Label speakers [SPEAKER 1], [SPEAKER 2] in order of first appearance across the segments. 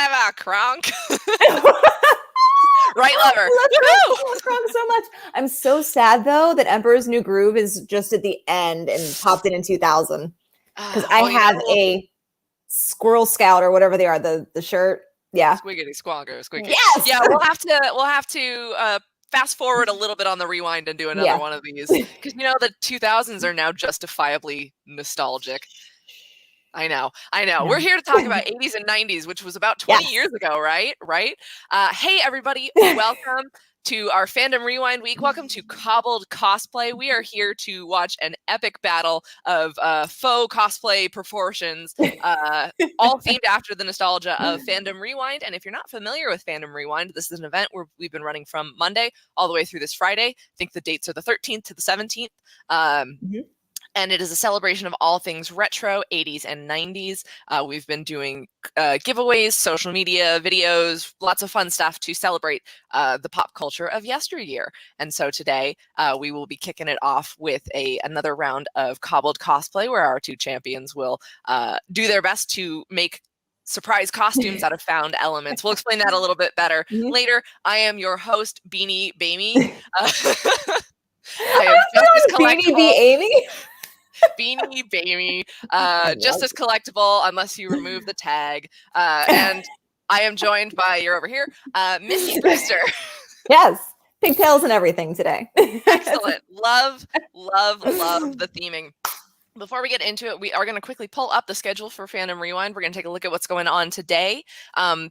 [SPEAKER 1] forever, Kronk. Right lever.
[SPEAKER 2] I love Kronk so much. I'm so sad though that Emperor's New Groove is just at the end and popped in 2000 because I have a Squirrel Scout or whatever they are, the shirt. Yeah.
[SPEAKER 1] Squiggity squonker, squiggy.
[SPEAKER 2] Yes.
[SPEAKER 1] Yeah, we'll have to fast forward a little bit on the rewind and do another one of these because the 2000s are now justifiably nostalgic. I know. We're here to talk about 80s and 90s, which was about 20 years ago, right? Hey, everybody. Welcome to our Fandom Rewind Week. Welcome to Cobbled Cosplay. We are here to watch an epic battle of faux cosplay proportions, all themed after the nostalgia of Fandom Rewind. And if you're not familiar with Fandom Rewind, this is an event where we've been running from Monday all the way through this Friday. I think the dates are the 13th to the 17th. And it is a celebration of all things retro, 80s and 90s. We've been doing giveaways, social media, videos, lots of fun stuff to celebrate the pop culture of yesteryear. And so today we will be kicking it off with another round of Cobbled Cosplay, where our two champions will do their best to make surprise costumes out of found elements. We'll explain that a little bit better later. I am your host, Beanie Bamey. I am just as collectible.
[SPEAKER 2] Beanie B. Amy?
[SPEAKER 1] Beanie Bamey, just as collectible unless you remove the tag. And I am joined by, you're over here, Missy Brewster.
[SPEAKER 2] Yes, pigtails and everything today.
[SPEAKER 1] Excellent. Love the theming. Before we get into it, we are going to quickly pull up the schedule for Fandom Rewind. We're going to take a look at what's going on today,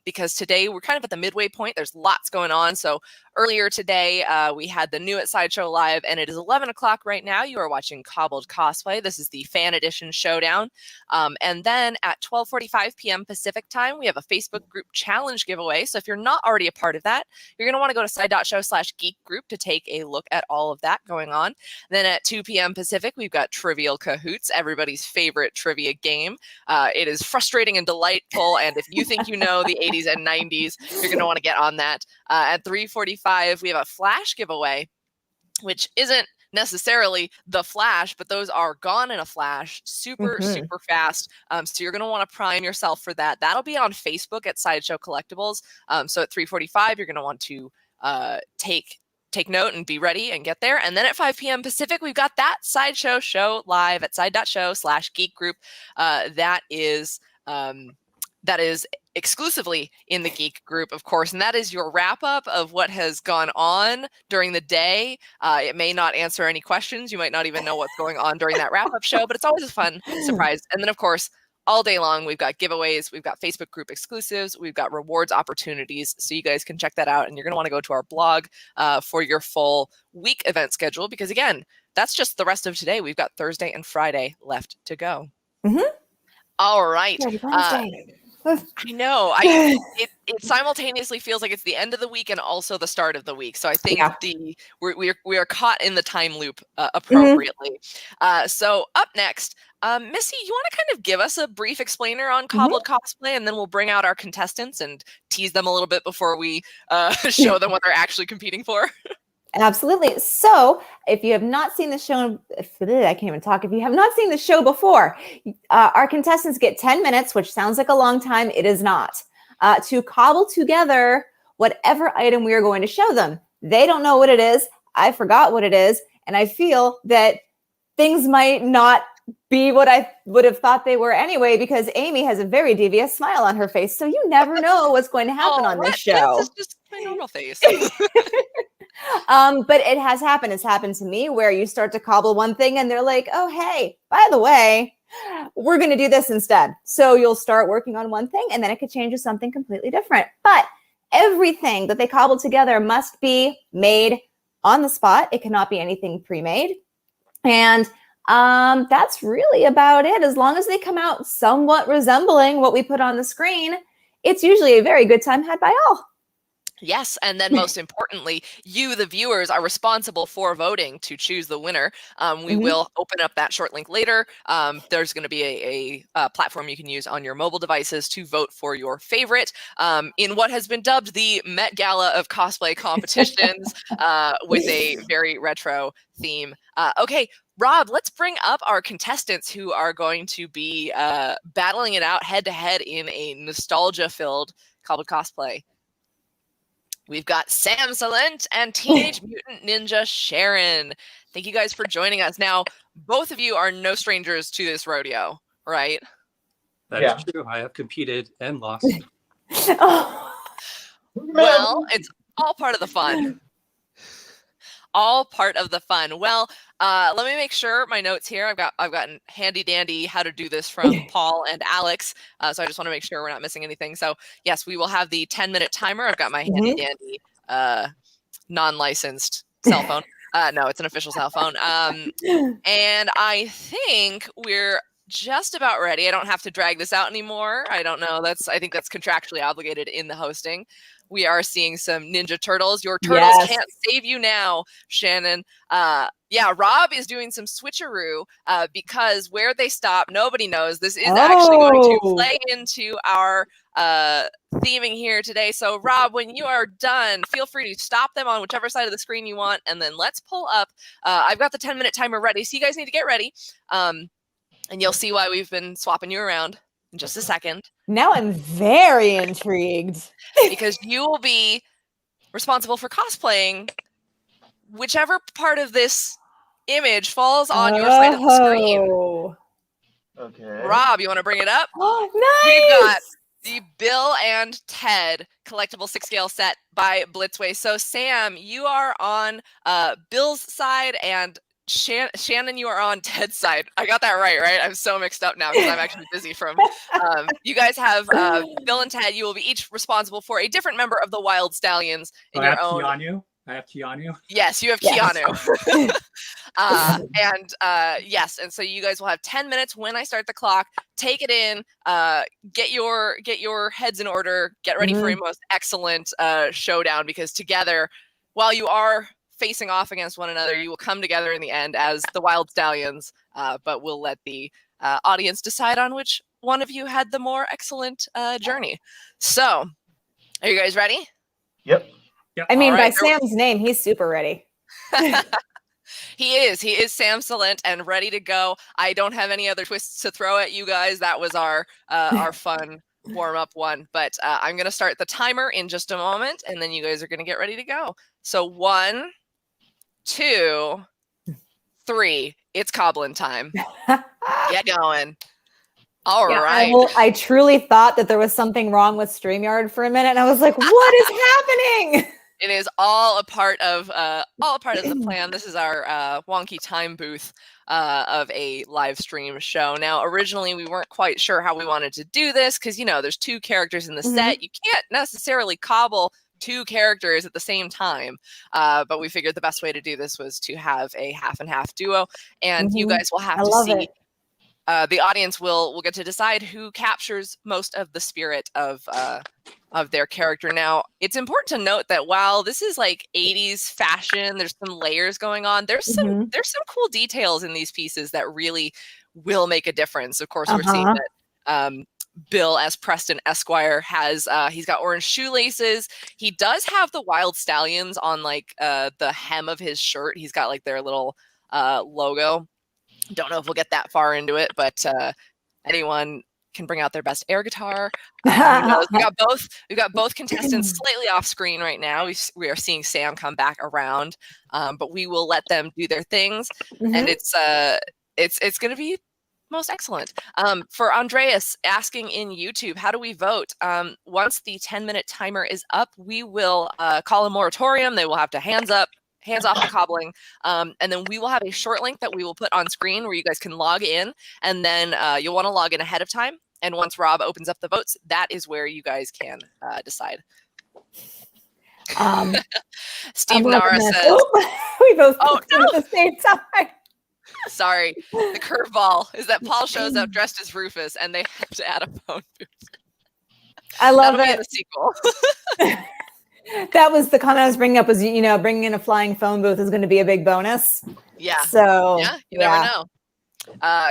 [SPEAKER 1] because today we're kind of at the midway point. There's lots going on. So earlier today, we had the New at Sideshow Live, and it is 11 o'clock right now. You are watching Cobbled Cosplay. This is the Fan Edition Showdown. And then at 12:45 p.m. Pacific time, we have a Facebook group challenge giveaway. So if you're not already a part of that, you're going to want to go to side.show/geek group to take a look at all of that going on. And then at 2 p.m. Pacific, we've got Trivial Kahoots, everybody's favorite trivia game. It is frustrating and delightful, and if you think you know the 80s and 90s, you're going to want to get on that. At 3:45, we have a Flash giveaway, which isn't necessarily the Flash, but those are gone in a flash, super fast. So you're going to want to prime yourself for that. That'll be on Facebook at Sideshow Collectibles. So at 3:45, you're going to want to take note and be ready and get there. And then at 5 p.m. Pacific, we've got that Sideshow show live at side.show/geek group. That is exclusively in the Geek group, of course, and that is your wrap-up of what has gone on during the day. It may not answer any questions. You might not even know what's going on during that wrap-up show, but it's always a fun surprise. And then, of course, all day long, we've got giveaways, we've got Facebook group exclusives, we've got rewards opportunities, so you guys can check that out. And you're going to want to go to our blog for your full week event schedule, because, again, that's just the rest of today. We've got Thursday and Friday left to go. All right. I know. It simultaneously feels like it's the end of the week and also the start of the week. So I think we are caught in the time loop appropriately. So up next, Missy, you want to kind of give us a brief explainer on Cobbled Cosplay, and then we'll bring out our contestants and tease them a little bit before we show them what they're actually competing for.
[SPEAKER 2] Absolutely. So if you have not seen the show, I can't even talk. If you have not seen the show before, our contestants get 10 minutes, which sounds like a long time. It is not, to cobble together whatever item we are going to show them. They don't know what it is. I forgot what it is. And I feel that things might not be what I would have thought they were anyway, because Amy has a very devious smile on her face. So you never know what's going to happen on this show.
[SPEAKER 1] This is just my normal face.
[SPEAKER 2] But it has happened. It's happened to me where you start to cobble one thing and they're like, oh, hey, by the way, we're going to do this instead. So you'll start working on one thing and then it could change to something completely different. But everything that they cobble together must be made on the spot. It cannot be anything pre-made. And that's really about it. As long as they come out somewhat resembling what we put on the screen, it's usually a very good time had by all.
[SPEAKER 1] Yes, and then most importantly, you, the viewers, are responsible for voting to choose the winner. We will open up that short link later. There's going to be a platform you can use on your mobile devices to vote for your favorite in what has been dubbed the Met Gala of cosplay competitions with a very retro theme. Okay, Rob, let's bring up our contestants who are going to be battling it out head-to-head in a nostalgia-filled Cobbled Cosplay. We've got Sam Salent and Teenage Mutant Ninja Sharon. Thank you guys for joining us. Now, both of you are no strangers to this rodeo, right?
[SPEAKER 3] That is true. I have competed and lost.
[SPEAKER 1] Well, it's all part of the fun. All part of the fun. Well, let me make sure my notes here. I've gotten handy dandy how to do this from Paul and Alex. So I just want to make sure we're not missing anything. So yes, we will have the 10-minute timer. I've got my handy dandy non-licensed cell phone. No, it's an official cell phone. And I think we're just about ready. I don't have to drag this out anymore. I don't know. I think that's contractually obligated in the hosting. We are seeing some Ninja Turtles. Your turtles can't save you now, Shannon. Yeah, Rob is doing some switcheroo because where they stop, nobody knows. This is actually going to play into our theming here today. So, Rob, when you are done, feel free to stop them on whichever side of the screen you want, and then let's pull up. I've got the 10-minute timer ready, so you guys need to get ready. And you'll see why we've been swapping you around in just a second.
[SPEAKER 2] Now I'm very intrigued.
[SPEAKER 1] Because you will be responsible for cosplaying whichever part of this image falls on your side of the screen.
[SPEAKER 4] Okay.
[SPEAKER 1] Rob, you want to bring it up?
[SPEAKER 2] Oh, nice!
[SPEAKER 1] We've got the Bill and Ted collectible 6-scale set by Blitzway. So, Sam, you are on Bill's side, and Shannon, you are on Ted's side. I got that right? I'm so mixed up now because I'm actually busy from. You guys have Bill and Ted. You will be each responsible for a different member of the Wild Stallions in your own.
[SPEAKER 3] I have Keanu.
[SPEAKER 1] Yes, you have Keanu. Yes, and so you guys will have 10 minutes when I start the clock. Take it in. Get your heads in order. Get ready for a most excellent showdown, because together, while you are facing off against one another, you will come together in the end as the Wild Stallions, but we'll let the audience decide on which one of you had the more excellent journey. So, are you guys ready?
[SPEAKER 4] Yep.
[SPEAKER 2] I mean, by Sam's name, he's super ready.
[SPEAKER 1] He is Sam Salent and ready to go. I don't have any other twists to throw at you guys. That was our fun warm-up one, but I'm going to start the timer in just a moment, and then you guys are going to get ready to go. So 1, 2, 3. It's cobbling time. Get going. All right.
[SPEAKER 2] I truly thought that there was something wrong with StreamYard for a minute, and I was like, "What is happening?"
[SPEAKER 1] It is all a part of the plan. This is our wonky time booth of a live stream show. Now, originally, we weren't quite sure how we wanted to do this because, there's 2 characters in the set. You can't necessarily cobble 2 characters at the same time, but we figured the best way to do this was to have a half and half duo, and you guys will have to see. The audience will get to decide who captures most of the spirit of their character. Now, it's important to note that while this is like 80s fashion, there's some layers going on. There's some cool details in these pieces that really will make a difference. Of course, we're seeing that Bill as Preston Esquire has he's got orange shoelaces. He does have the Wild Stallions on like the hem of his shirt. He's got like their little logo. Don't know if we'll get that far into it, but anyone can bring out their best air guitar. We've got both contestants slightly off screen right now. We are seeing Sam come back around, but we will let them do their things, and it's going to be most excellent. For Andreas asking in YouTube, how do we vote? Once the 10-minute timer is up, we will call a moratorium. They will have to hands off the cobbling, and then we will have a short link that we will put on screen where you guys can log in, and then you'll want to log in ahead of time. And once Rob opens up the votes, that is where you guys can decide. Steve Nara says,
[SPEAKER 2] we both at the same time.
[SPEAKER 1] Sorry, the curveball is that Paul shows up dressed as Rufus, and they have to add a phone booth.
[SPEAKER 2] I love
[SPEAKER 1] That'll
[SPEAKER 2] it.
[SPEAKER 1] be in the sequel.
[SPEAKER 2] That was the comment I was bringing up. Was bringing in a flying phone booth is going to be a big bonus.
[SPEAKER 1] Yeah.
[SPEAKER 2] So
[SPEAKER 1] Yeah, you never know.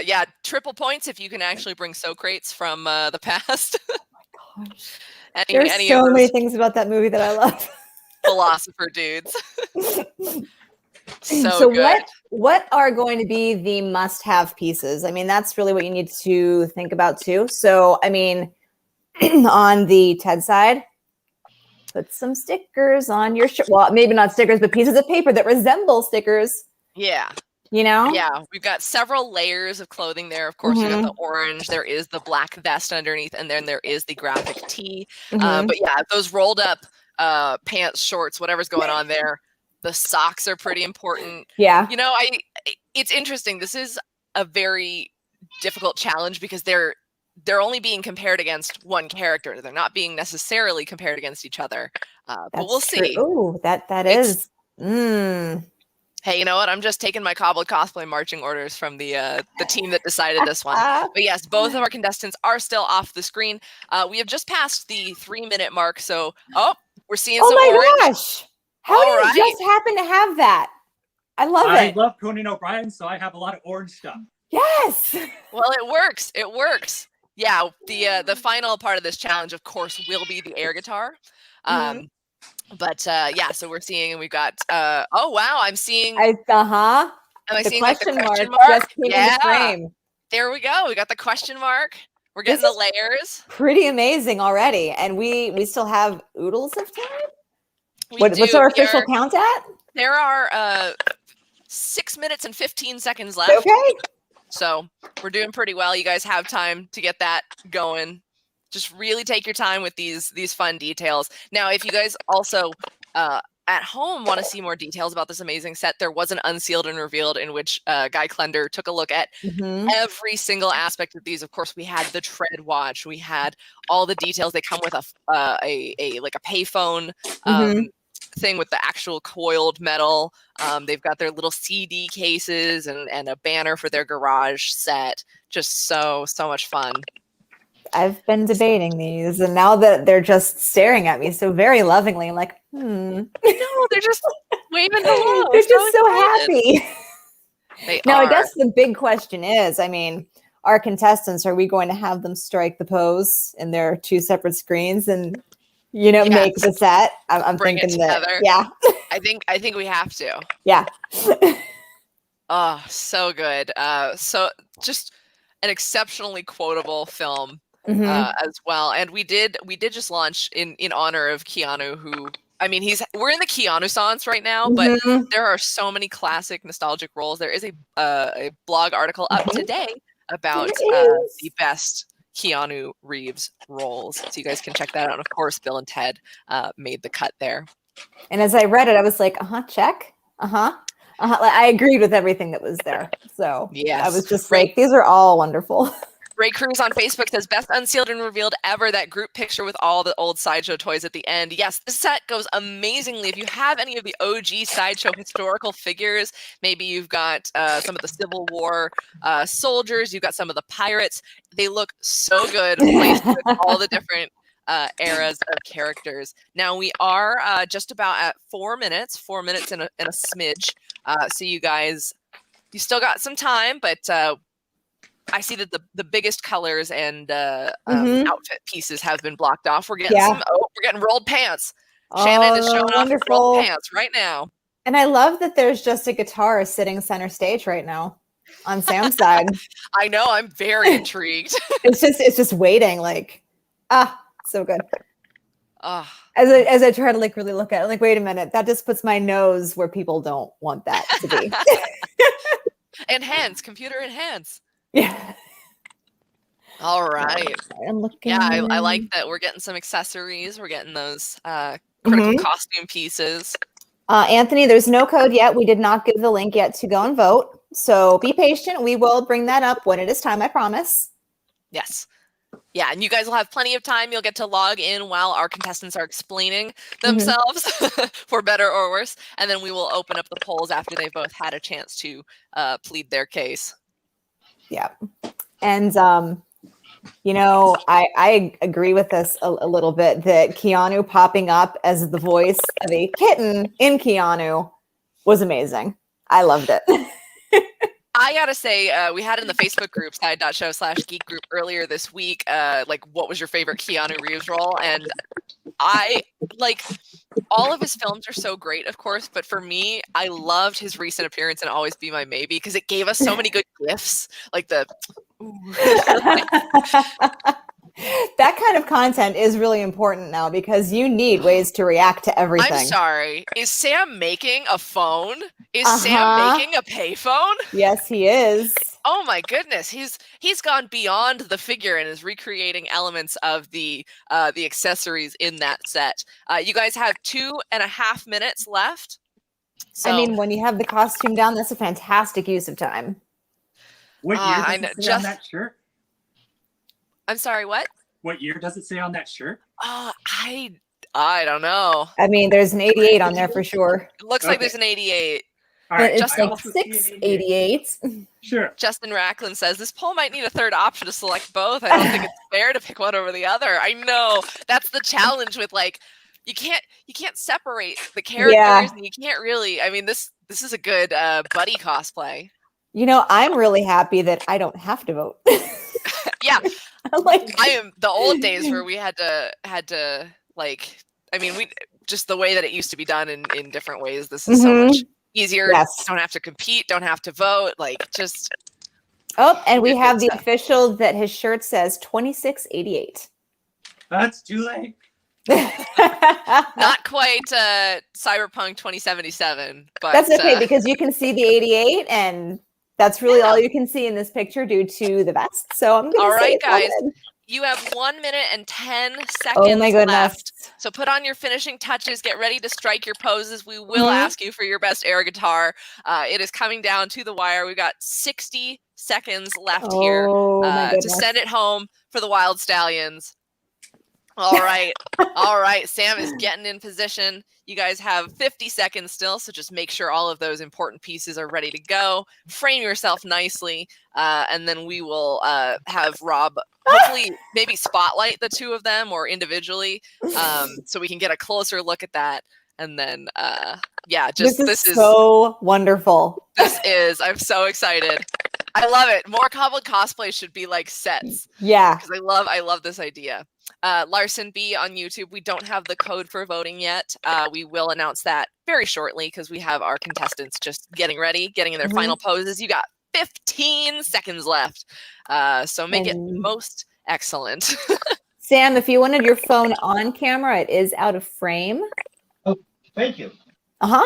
[SPEAKER 1] Yeah, triple points if you can actually bring soak crates from the past.
[SPEAKER 2] Gosh.
[SPEAKER 1] any
[SPEAKER 2] There's
[SPEAKER 1] of
[SPEAKER 2] so many
[SPEAKER 1] those
[SPEAKER 2] things about that movie that I love.
[SPEAKER 1] philosopher dudes. So
[SPEAKER 2] So
[SPEAKER 1] good.
[SPEAKER 2] what are going to be the must-have pieces? I mean, that's really what you need to think about too. So, I mean, on the TED side, put some stickers on your shirt. Well, maybe not stickers, but pieces of paper that resemble stickers.
[SPEAKER 1] Yeah.
[SPEAKER 2] Yeah,
[SPEAKER 1] we've got several layers of clothing there. Of course, we got the orange, there is the black vest underneath, and then there is the graphic tee. But yeah, those rolled up pants, shorts, whatever's going on there. The socks are pretty important.
[SPEAKER 2] Yeah.
[SPEAKER 1] It's interesting. This is a very difficult challenge because they're only being compared against one character. They're not being necessarily compared against each other. But we'll see.
[SPEAKER 2] Oh, that is.
[SPEAKER 1] Hey, you know what? I'm just taking my Cobbled Cosplay marching orders from the team that decided this one. But yes, both of our contestants are still off the screen. We have just passed the 3-minute mark, so we're seeing some orange.
[SPEAKER 2] Oh my gosh! How did you just happen to have that? I love it.
[SPEAKER 3] I love Conan O'Brien, so I have a lot of orange stuff.
[SPEAKER 2] Yes.
[SPEAKER 1] Well, it works. It works. Yeah. The final part of this challenge, of course, will be the air guitar. But yeah, so we're seeing, and we've got oh wow, I'm seeing
[SPEAKER 2] Am I
[SPEAKER 1] seeing
[SPEAKER 2] question
[SPEAKER 1] like the question
[SPEAKER 2] mark just came in the frame.
[SPEAKER 1] There we go. We got the question mark. We're getting the layers.
[SPEAKER 2] Pretty amazing already. And we still have oodles of time.
[SPEAKER 1] What's
[SPEAKER 2] our official count at?
[SPEAKER 1] There are 6 minutes and 15 seconds left.
[SPEAKER 2] Okay.
[SPEAKER 1] So we're doing pretty well. You guys have time to get that going. Just really take your time with these fun details. Now, if you guys also at home want to see more details about this amazing set, there was an Unsealed and Revealed in which Guy Klender took a look at every single aspect of these. Of course, we had the tread watch. We had all the details. They come with a like a payphone thing with the actual coiled metal. They've got their little CD cases and a banner for their garage set. Just so much fun.
[SPEAKER 2] I've been debating these, and now that they're just staring at me so very lovingly, I'm like, No,
[SPEAKER 1] they're just waving hello.
[SPEAKER 2] They're just so happy.
[SPEAKER 1] Now,
[SPEAKER 2] I guess the big question is, I mean, our contestants, are we going to have them strike the pose in their 2 separate screens and, make the set? I'm thinking that, yeah.
[SPEAKER 1] I think we have to.
[SPEAKER 2] Yeah.
[SPEAKER 1] Oh, so good. So just an exceptionally quotable film. As well, and we did just launch in honor of Keanu, who, I mean, we're in the Keanu-sance right now, but there are so many classic nostalgic roles. There is a blog article up today about the best Keanu Reeves roles, so you guys can check that out. And of course, Bill and Ted made the cut there.
[SPEAKER 2] And as I read it, I was like, check, Like, I agreed with everything that was there. So I was just like, these are all wonderful.
[SPEAKER 1] Ray Cruz on Facebook says, best Unsealed and Revealed ever, that group picture with all the old Sideshow toys at the end. Yes, this set goes amazingly. If you have any of the OG Sideshow historical figures, maybe you've got some of the Civil War soldiers, you've got some of the pirates. They look so good placed with all the different eras of characters. Now we are just about at 4 minutes and a smidge. So you guys, you still got some time, but I see that the biggest colors and outfit pieces have been blocked off. We're getting we're getting rolled pants. Shannon is showing off rolled pants right now.
[SPEAKER 2] And I love that there's just a guitar sitting center stage right now on Sam's side.
[SPEAKER 1] I know, I'm very intrigued.
[SPEAKER 2] It's just waiting, like, so good.
[SPEAKER 1] As
[SPEAKER 2] I try to like really look at it, I'm like, wait a minute, that just puts my nose where people don't want that to be.
[SPEAKER 1] Computer enhance.
[SPEAKER 2] Yeah.
[SPEAKER 1] All right.
[SPEAKER 2] I'm looking.
[SPEAKER 1] Yeah, I like that we're getting some accessories. We're getting those critical costume pieces.
[SPEAKER 2] Anthony, there's no code yet. We did not give the link yet to go and vote. So be patient. We will bring that up when it is time, I promise.
[SPEAKER 1] Yes. Yeah, and you guys will have plenty of time. You'll get to log in while our contestants are explaining themselves, for better or worse. And then we will open up the polls after they've both had a chance to plead their case.
[SPEAKER 2] Yeah. And You know, I agree with this a little bit that Keanu popping up as the voice of a kitten in Keanu was amazing. I loved it.
[SPEAKER 1] I gotta say, we had in the Facebook group, side.show/geek group earlier this week, like, what was your favorite Keanu Reeves role? And I, like, all of his films are so great, of course, but for me, I loved his recent appearance in Always Be My Maybe because it gave us so many good gifs, like the
[SPEAKER 2] That kind of content is really important now because you need ways to react to everything.
[SPEAKER 1] I'm sorry. Is Sam making a phone? Is Sam making a payphone?
[SPEAKER 2] Yes, he is.
[SPEAKER 1] Oh my goodness, he's gone beyond the figure and is recreating elements of the accessories in that set. You guys have 2.5 minutes left. So,
[SPEAKER 2] I mean, when you have the costume down, that's a fantastic use of time.
[SPEAKER 3] What year does it say on that shirt?
[SPEAKER 1] I'm sorry, what?
[SPEAKER 3] What year does it say on that shirt?
[SPEAKER 1] I don't know.
[SPEAKER 2] I mean, there's an 88 on there for sure.
[SPEAKER 1] It looks like there's an 88.
[SPEAKER 3] All right,
[SPEAKER 2] it's like 688.
[SPEAKER 3] Sure.
[SPEAKER 1] Justin Racklin says this poll might need a third option to select both. I don't think it's fair to pick one over the other. I know that's the challenge with, like, you can't separate the characters, and you can't really. I mean, this is a good buddy cosplay.
[SPEAKER 2] You know, I'm really happy that I don't have to vote.
[SPEAKER 1] Yeah,
[SPEAKER 2] like,
[SPEAKER 1] I am the old days where we had to like. I mean, we just the way that it used to be done in different ways. This is so much easier.
[SPEAKER 2] Yes.
[SPEAKER 1] Don't have to compete. Don't have to vote. Like, just.
[SPEAKER 2] Oh, and we have the official that his shirt says 2688.
[SPEAKER 3] That's too late.
[SPEAKER 1] Not quite Cyberpunk 2077, but
[SPEAKER 2] that's okay because you can see the 88, and that's really all you can see in this picture due to the vest. So I'm gonna say it's all
[SPEAKER 1] guys.
[SPEAKER 2] good.
[SPEAKER 1] You have 1 minute and 10 seconds
[SPEAKER 2] Oh my goodness.
[SPEAKER 1] left. So put on your finishing touches. Get ready to strike your poses. We will ask you for your best air guitar. It is coming down to the wire. We've got 60 seconds left here to send it home for the Wild Stallions. All right. All right. Sam is getting in position. You guys have 50 seconds still, so just make sure all of those important pieces are ready to go. Frame yourself nicely, and then we will have Rob hopefully maybe spotlight the two of them or individually, so we can get a closer look at that. And then, yeah, just
[SPEAKER 2] this is so wonderful.
[SPEAKER 1] I'm so excited. I love it. More Cobbled Cosplay should be like sets.
[SPEAKER 2] Yeah.
[SPEAKER 1] Because I love this idea. Larson B on YouTube, we don't have the code for voting yet. We will announce that very shortly because we have our contestants just getting ready, getting in their final poses. You got 15 seconds left. So make it most excellent.
[SPEAKER 2] Sam, if you wanted your phone on camera, it is out of frame.
[SPEAKER 4] Oh, thank you.
[SPEAKER 2] Uh-huh.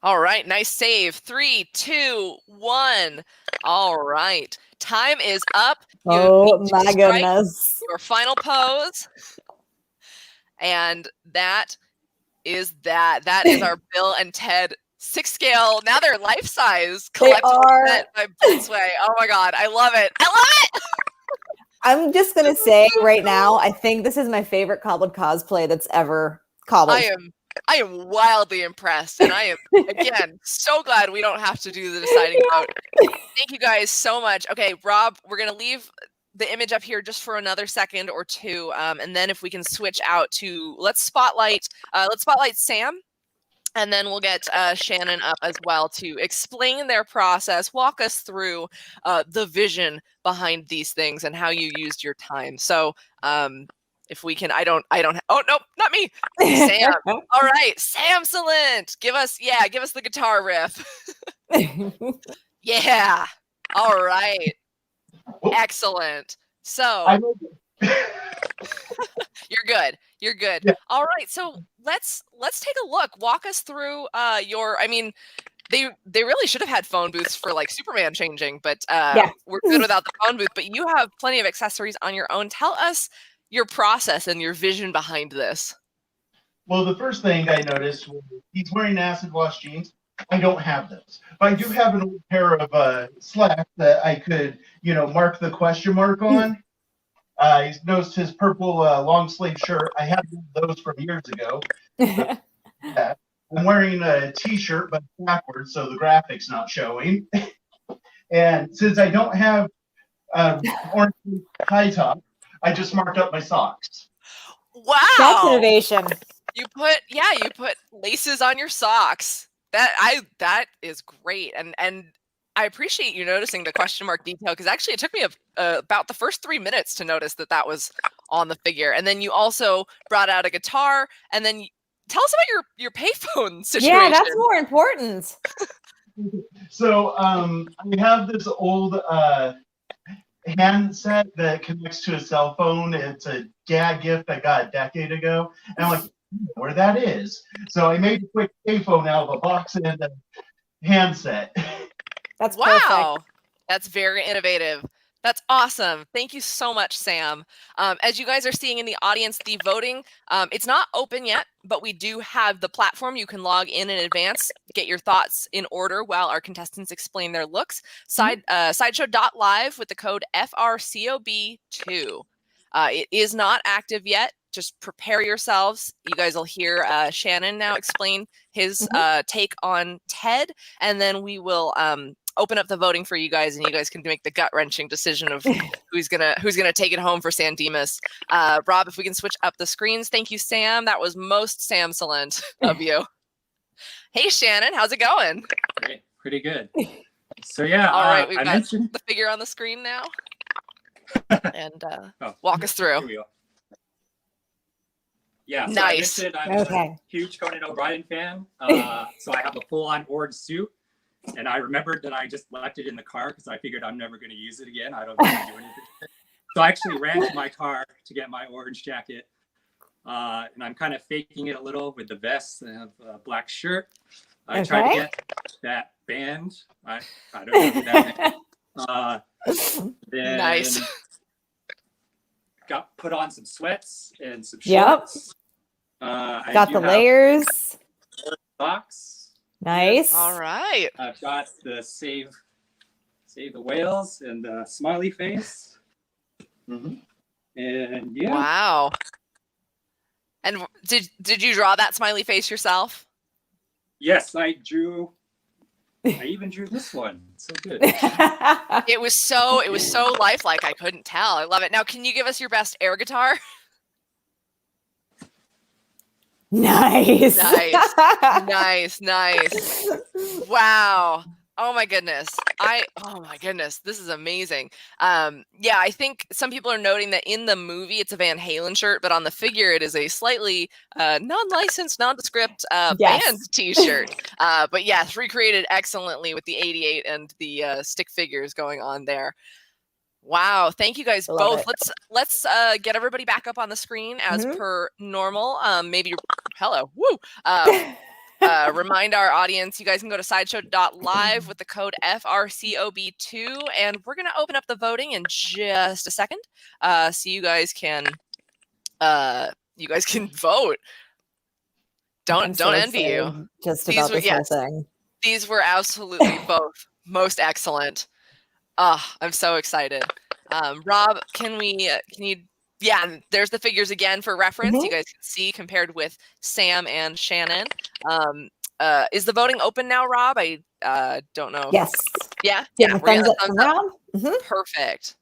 [SPEAKER 1] All right, nice save. 3, 2, 1. All right. Time is up.
[SPEAKER 2] Oh my goodness.
[SPEAKER 1] Your final pose. And that is that. That is our Bill and Ted 6-scale. Now they're life-size collectible set by Blitzway. Oh my God. I love it. I love it.
[SPEAKER 2] I'm just going to say right now, I think this is my favorite Cobbled Cosplay that's ever cobbled.
[SPEAKER 1] I am wildly impressed, and I am, again, so glad we don't have to do the deciding vote. Thank you guys so much. Okay, Rob, we're going to leave the image up here just for another second or two, and then if we can switch out to, let's spotlight Sam, and then we'll get Shannon up as well to explain their process, walk us through the vision behind these things and how you used your time. So, if we can, oh, no, not me. Sam. All right. Samsolent. Give us the guitar riff. Yeah. All right. Excellent. So you're good. You're good. Yeah. All right. So let's take a look. Walk us through they really should have had phone booths for like Superman changing, but we're good without the phone booth. But you have plenty of accessories on your own. Tell us your process and your vision behind this.
[SPEAKER 4] Well, the first thing I noticed was he's wearing acid wash jeans. I don't have those, but I do have an old pair of slacks that I could, mark the question mark on. He's noticed his purple long sleeve shirt. I have those from years ago. I'm wearing a t-shirt, but backwards, so the graphic's not showing. And since I don't have orange high top. I just marked up my socks.
[SPEAKER 1] Wow.
[SPEAKER 2] That's innovation.
[SPEAKER 1] You put laces on your socks. That is great. And I appreciate you noticing the question mark detail, because actually it took me about the first 3 minutes to notice that was on the figure. And then you also brought out a guitar, and then tell us about your payphone situation.
[SPEAKER 2] Yeah, that's more important.
[SPEAKER 4] So I have this old handset that connects to a cell phone. It's a gag gift I got a decade ago. And I'm like, where that is. So I made a quick payphone out of a box and a handset.
[SPEAKER 2] That's
[SPEAKER 1] wow.
[SPEAKER 2] perfect.
[SPEAKER 1] That's very innovative. That's awesome. Thank you so much, Sam. As you guys are seeing in the audience, the voting, it's not open yet, but we do have the platform. You can log in advance, get your thoughts in order while our contestants explain their looks. Sideshow.live with the code FRCOB2. It is not active yet. Just prepare yourselves. You guys will hear Shannon now explain his take on Ted, and then we will open up the voting for you guys, and you guys can make the gut-wrenching decision of who's gonna take it home for San Dimas. Rob, if we can switch up the screens. Thank you, Sam. That was most Samsolent of you. Hey, Shannon, how's it going?
[SPEAKER 3] Great. Pretty good. So yeah,
[SPEAKER 1] all right, we've
[SPEAKER 3] I
[SPEAKER 1] got
[SPEAKER 3] mentioned
[SPEAKER 1] the figure on the screen now, and walk us through.
[SPEAKER 3] Here we go. Yeah, so
[SPEAKER 1] nice.
[SPEAKER 3] I'm a huge Conan O'Brien fan, so I have a full-on orange suit. And I remembered that I just left it in the car because I figured I'm never going to use it again. I don't need to do anything. So I actually ran to my car to get my orange jacket. And I'm kind of faking it a little with the vest. I have a black shirt. I tried to get that band. I don't know who that is. Then
[SPEAKER 1] nice.
[SPEAKER 3] Got put on some sweats and some shorts.
[SPEAKER 2] Got the layers.
[SPEAKER 3] Socks.
[SPEAKER 2] Nice.
[SPEAKER 1] All right.
[SPEAKER 3] I've got the save the whales and the smiley face. And yeah.
[SPEAKER 1] Wow. And did you draw that smiley face yourself?
[SPEAKER 3] Yes, I even drew this one. So good.
[SPEAKER 1] It was so lifelike. I couldn't tell. I love it. Now, can you give us your best air guitar?
[SPEAKER 2] Nice.
[SPEAKER 1] Nice. Wow. Oh my goodness. This is amazing. Yeah, I think some people are noting that in the movie it's a Van Halen shirt, but on the figure it is a slightly non-licensed, nondescript band t-shirt. But yes, recreated excellently with the 88 and the stick figures going on there. Wow, thank you guys both. Let's get everybody back up on the screen as per normal. Maybe hello. Woo. Remind our audience, you guys can go to sideshow.live with the code FRCOB2, and we're going to open up the voting in just a second. So you guys can vote. Don't envy you.
[SPEAKER 2] Just about this whole thing.
[SPEAKER 1] These were absolutely both most excellent. I'm so excited. Rob, can you, there's the figures again for reference. You guys can see compared with Sam and Shannon. Is the voting open now, Rob? I don't know.
[SPEAKER 2] Yes.
[SPEAKER 1] Yeah.
[SPEAKER 2] Thumbs up from Rob.
[SPEAKER 1] Perfect.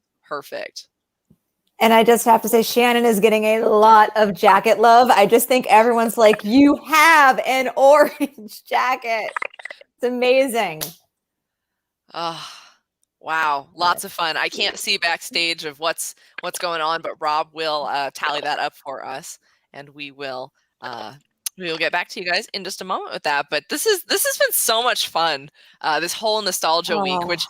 [SPEAKER 2] And I just have to say, Shannon is getting a lot of jacket love. I just think everyone's like, you have an orange jacket. It's amazing.
[SPEAKER 1] Wow, lots of fun. I can't see backstage of what's going on, but Rob will tally that up for us, and we will get back to you guys in just a moment with that. But this has been so much fun. This whole nostalgia week, which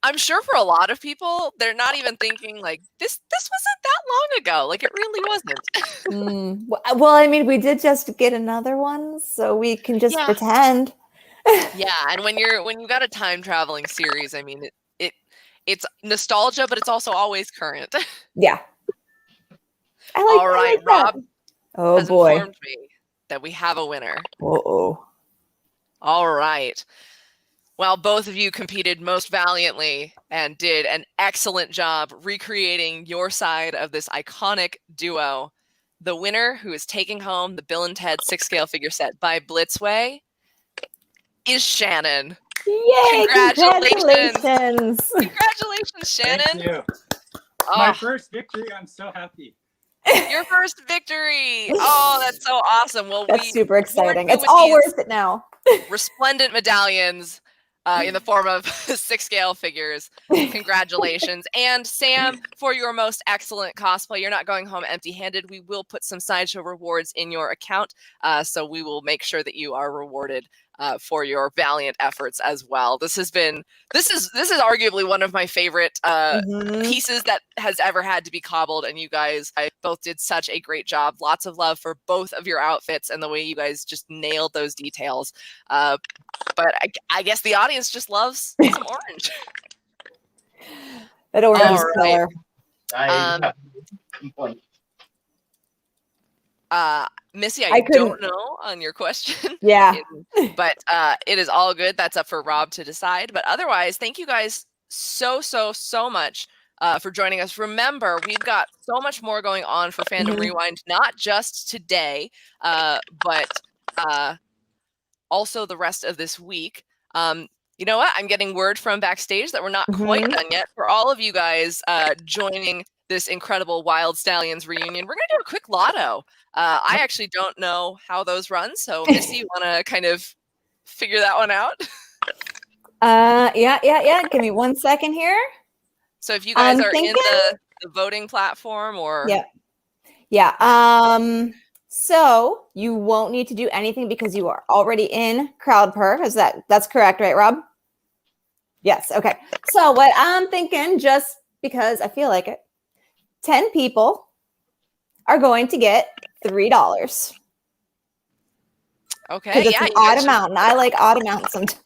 [SPEAKER 1] I'm sure for a lot of people, they're not even thinking like this wasn't that long ago. Like it really wasn't.
[SPEAKER 2] Well, I mean, we did just get another one, so we can just pretend.
[SPEAKER 1] Yeah, and when you got a time traveling series, I mean it's nostalgia, but it's also always current.
[SPEAKER 2] Yeah.
[SPEAKER 1] All right, Rob.
[SPEAKER 2] Oh boy.
[SPEAKER 1] Informed me that we have a winner.
[SPEAKER 2] Uh-oh.
[SPEAKER 1] All right. Well, both of you competed most valiantly and did an excellent job recreating your side of this iconic duo. The winner, who is taking home the Bill and Ted 6-scale figure set by Blitzway, is Shannon.
[SPEAKER 2] Yay!
[SPEAKER 1] Congratulations.
[SPEAKER 2] Congratulations!
[SPEAKER 1] Congratulations, Shannon.
[SPEAKER 3] Thank you.
[SPEAKER 1] Oh,
[SPEAKER 3] My first victory. I'm so happy.
[SPEAKER 1] your first victory. Oh, that's so awesome. Well,
[SPEAKER 2] That's
[SPEAKER 1] we
[SPEAKER 2] super exciting.
[SPEAKER 1] you
[SPEAKER 2] It's
[SPEAKER 1] with
[SPEAKER 2] all
[SPEAKER 1] these
[SPEAKER 2] worth it now.
[SPEAKER 1] resplendent medallions in the form of 6-scale figures. Congratulations. And Sam, for your most excellent cosplay, you're not going home empty-handed. We will put some sideshow rewards in your account, so we will make sure that you are rewarded for your valiant efforts as well. This is arguably one of my favorite pieces that has ever had to be cobbled, and you guys both did such a great job. Lots of love for both of your outfits and the way you guys just nailed those details. But I guess the audience just loves some orange.
[SPEAKER 2] That orange
[SPEAKER 1] All
[SPEAKER 2] is
[SPEAKER 1] right.
[SPEAKER 2] killer.
[SPEAKER 4] I have no complaint.
[SPEAKER 1] Missy,
[SPEAKER 2] I
[SPEAKER 1] I don't
[SPEAKER 2] couldn't-
[SPEAKER 1] know on your question.
[SPEAKER 2] Yeah.
[SPEAKER 1] But it is all good. That's up for Rob to decide. But otherwise, thank you guys so much for joining us. Remember, we've got so much more going on for Fandom Rewind, not just today, but also the rest of this week. You know what? I'm getting word from backstage that we're not quite done yet. For all of you guys joining this incredible Wild Stallions reunion, we're going to do a quick lotto. I actually don't know how those run, so Missy, you want to kind of figure that one out?
[SPEAKER 2] Yeah. Give me 1 second here.
[SPEAKER 1] So if you guys
[SPEAKER 2] I'm
[SPEAKER 1] are
[SPEAKER 2] thinking-
[SPEAKER 1] in the voting platform or...
[SPEAKER 2] Yeah. So you won't need to do anything because you are already in crowd perf. That's correct, right, Rob? Yes. Okay. So what I'm thinking, just because I feel like it, 10 people are going to get $3.
[SPEAKER 1] Okay,
[SPEAKER 2] Because it's
[SPEAKER 1] yeah.
[SPEAKER 2] an odd amount, and I like odd amounts sometimes.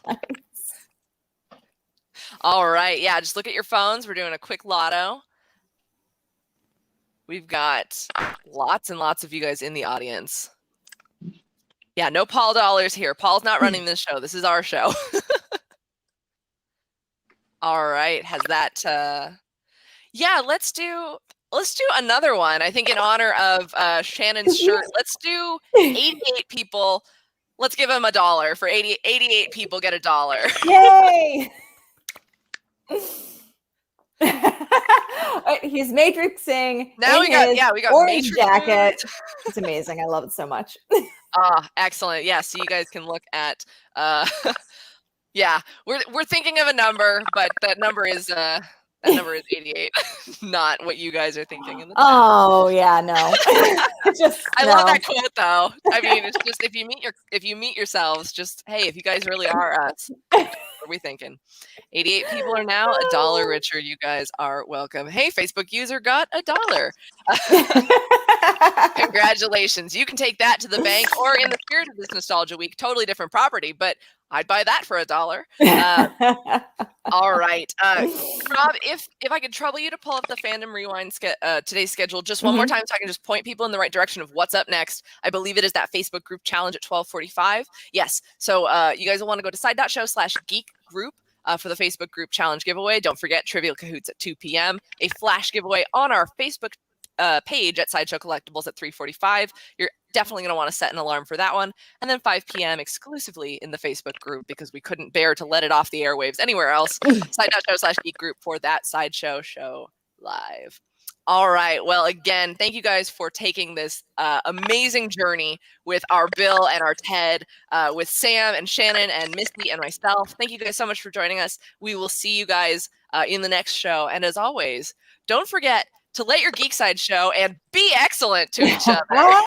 [SPEAKER 1] All right, yeah, just look at your phones. We're doing a quick lotto. We've got lots and lots of you guys in the audience. Yeah, no Paul dollars here. Paul's not running this show. This is our show. All right, has that yeah, let's do another one. I think in honor of Shannon's shirt, let's do 88 people. Let's give them $1 for 88 people get $1.
[SPEAKER 2] Yay! He's matrixing.
[SPEAKER 1] Now we got
[SPEAKER 2] orange
[SPEAKER 1] Matrix
[SPEAKER 2] jacket. It's amazing. I love it so much.
[SPEAKER 1] Excellent. Yeah, so you guys can look at yeah, we're thinking of a number, but that number is 88, not what you guys are thinking in the chat.
[SPEAKER 2] Oh yeah, no.
[SPEAKER 1] I love that quote though. I mean, it's just if you meet yourselves, just hey, if you guys really are us, what are we thinking? 88 people are now $1 richer. You guys are welcome. Hey, Facebook user got $1. Congratulations. You can take that to the bank, or in the spirit of this nostalgia week, totally different property, but I'd buy that for $1. All right. Rob, if I could trouble you to pull up the Fandom Rewind today's schedule just one more time so I can just point people in the right direction of what's up next. I believe it is that Facebook group challenge at 12:45. Yes. So you guys will want to go to side.show/geek group for the Facebook group challenge giveaway. Don't forget Trivial Cahoots at 2 p.m. A flash giveaway on our Facebook page at Sideshow Collectibles at 3:45. You're definitely going to want to set an alarm for that one. And then 5 p.m. exclusively in the Facebook group because we couldn't bear to let it off the airwaves anywhere else. Side.show/geek group for that Sideshow show live. All right. Well, again, thank you guys for taking this amazing journey with our Bill and our Ted, with Sam and Shannon and Misty and myself. Thank you guys so much for joining us. We will see you guys in the next show. And as always, don't forget to let your geek side show and be excellent to each other.